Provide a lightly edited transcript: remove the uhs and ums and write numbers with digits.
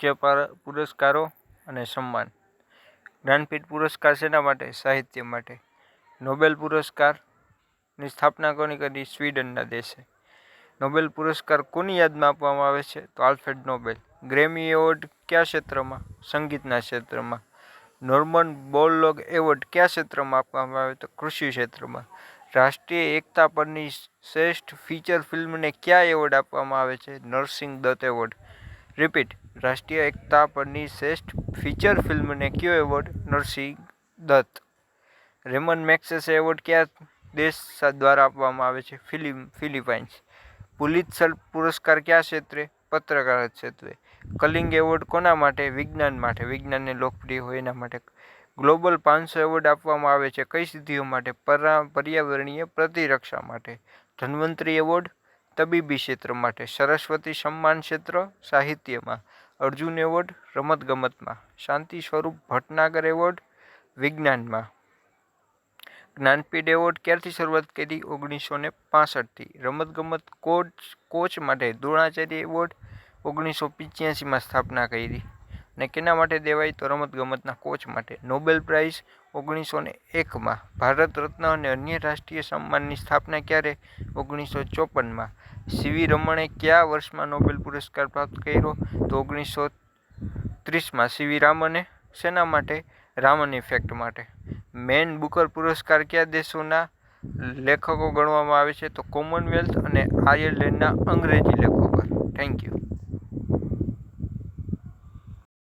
મુખ્ય પુરસ્કારો અને સન્માન. જ્ઞાનપીઠ પુરસ્કાર શેના માટે? સાહિત્ય માટે. નોબેલ પુરસ્કારની સ્થાપના કોની કરી? સ્વીડનના દેશે. નોબેલ પુરસ્કાર કોની યાદમાં આપવામાં આવે છે? તો આલ્ફ્રેડ નોબેલ. ગ્રેમી એવોર્ડ કયા ક્ષેત્રમાં? સંગીતના ક્ષેત્રમાં. નોર્મન બોરલોગ એવોર્ડ કયા ક્ષેત્રમાં આપવામાં આવે? તો કૃષિ ક્ષેત્રમાં. રાષ્ટ્રીય એકતા પરની શ્રેષ્ઠ ફીચર ફિલ્મને કયા એવોર્ડ આપવામાં આવે છે? નરસિંહ દત્ત એવોર્ડ. રિપીટ. રાષ્ટ્રીય એકતા પરની શ્રેષ્ઠ ફીચર ફિલ્મને કયો award? Nargis Dutt. Ramon Magsaysay award કયા દેશ દ્વારા આપવામાં આવે છે? ફિલિપાઇન્સ. પુલિત્ઝર પુરસ્કાર કયા ક્ષેત્રે? પત્રકારત્વ ક્ષેત્રે. કલિંગ એવોર્ડ કોના માટે? વિજ્ઞાન માટે. વિજ્ઞાનને લોકપ્રિય હોય એના માટે. ગ્લોબલ 500 એવોર્ડ આપવામાં આવે છે કઈ સિદ્ધિઓ માટે? પર્યાવરણીય પ્રતિરક્ષા માટે. ધન્વંતરી એવોર્ડ તબીબી ક્ષેત્ર માટે. સરસ્વતી સન્માન ક્ષેત્ર સાહિત્યમાં. અર્જુન એવોર્ડ રમતગમતમાં. શાંતિ સ્વરૂપ ભટનાગર એવોર્ડ વિજ્ઞાનમાં. જ્ઞાનપીઠ એવોર્ડ ક્યારથી શરૂઆત કરી? 1965થી. રમતગમત કોચ માટે દ્રોણાચાર્ય એવોર્ડ 1985માં સ્થાપના કરી. અને કેના માટે દેવાય? તો રમતગમતના કોચ માટે. Nobel price 1901માં. ભારત રત્ન અને અન્ય રાષ્ટ્રીય સન્માનની સ્થાપના ક્યારે? 1954માં. સીવી રમણે કયા વર્ષમાં નોબેલ પુરસ્કાર પ્રાપ્ત કર્યો? તો 1930માં. સીવી રામને શેના માટે? રામન ઇફેક્ટ માટે. મેન બુકર પુરસ્કાર કયા દેશોના લેખકો ગણવામાં આવે છે? તો કોમનવેલ્થ અને આયર્લેન્ડના અંગ્રેજી લેખકો. Thank you.